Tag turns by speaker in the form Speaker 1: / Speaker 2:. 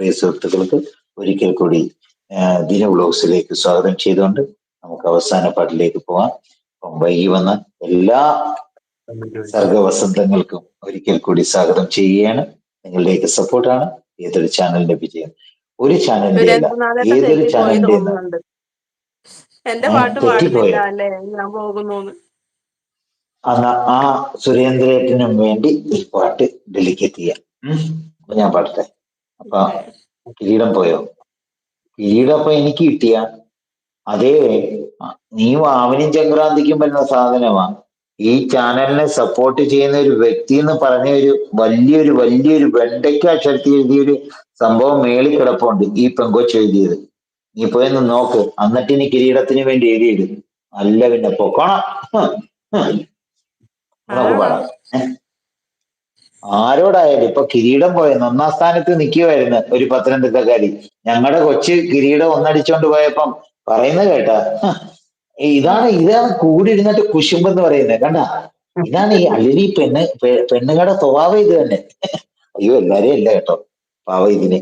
Speaker 1: പ്രിയ സുഹൃത്തുക്കൾക്ക് ഒരിക്കൽ കൂടി ദിന വ്ലോഗ്സിലേക്ക് സ്വാഗതം ചെയ്തുകൊണ്ട് നമുക്ക് അവസാന പാട്ടിലേക്ക് പോവാം. അപ്പം വൈകി വന്ന എല്ലാ സർഗവസന്തങ്ങൾക്കും ഒരിക്കൽ കൂടി സ്വാഗതം ചെയ്യുകയാണ്. നിങ്ങളുടെയൊക്കെ സപ്പോർട്ടാണ് ഏതൊരു ചാനലിന്റെ വിജയം. ഒരു ചാനലിന്റെ അല്ല,
Speaker 2: സുരേന്ദ്രനാഥേട്ടൻ
Speaker 1: ഏതൊരു
Speaker 2: തെറ്റിപ്പോയി
Speaker 1: ചാനലിന്റെ
Speaker 2: തോന്നുന്നുണ്ട്. എന്റെ പാട്ട്
Speaker 1: തെറ്റിപ്പോയോ?
Speaker 2: പാടുന്നില്ല അല്ലേ? ഞാൻ പോകുന്നു.
Speaker 1: ആ സുരേന്ദ്രേട്ടനും വേണ്ടി ഈ പാട്ട് ഡെലിക്കേറ്റ് ചെയ്യാം. അപ്പൊ ഞാൻ പാടട്ടെ. അപ്പൊ കിരീടം പോയോ? കിരീടം അപ്പൊ എനിക്ക് കിട്ടിയ അതേ, നീ വാവനും ചക്രാന്തിക്കും വരുന്ന സാധനമാ. ഈ ചാനലിനെ സപ്പോർട്ട് ചെയ്യുന്ന ഒരു വ്യക്തി എന്ന് പറഞ്ഞ ഒരു വലിയൊരു വെണ്ടയ്ക്ക അക്ഷരത്തിൽ എഴുതിയൊരു സംഭവം മേളിൽ കിടപ്പുണ്ട്. ഈ പെങ്കൊച്ച് എഴുതിയത്. നീ പോയൊന്ന് നോക്ക്. എന്നിട്ട് ഇനി കിരീടത്തിന് വേണ്ടി എഴുതിയിടും. അല്ല പിന്നെ പൊക്കോണം. നമുക്ക് പാടാം. ആരോടായാലും ഇപ്പൊ കിരീടം പോയെന്ന് 1-ാം സ്ഥാനത്ത് നിൽക്കുമായിരുന്നു ഒരു പത്തനംതിട്ടക്കാരി. ഞങ്ങളുടെ കൊച്ച് കിരീടം ഒന്നടിച്ചോണ്ട് പോയപ്പം പറയുന്നത് കേട്ടാ, ഇതാണ് കൂടി ഇരുന്നിട്ട് കുശുമ്പ് എന്ന് പറയുന്നത്. കണ്ട, ഇതാണ് അല്ലെങ്കിൽ ഈ പെണ്ണുങ്ങളുടെ സ്വഭാവം ഇത് തന്നെ. അയ്യോ, എല്ലാരെയും അല്ല കേട്ടോ, പാവം ഇതിന്.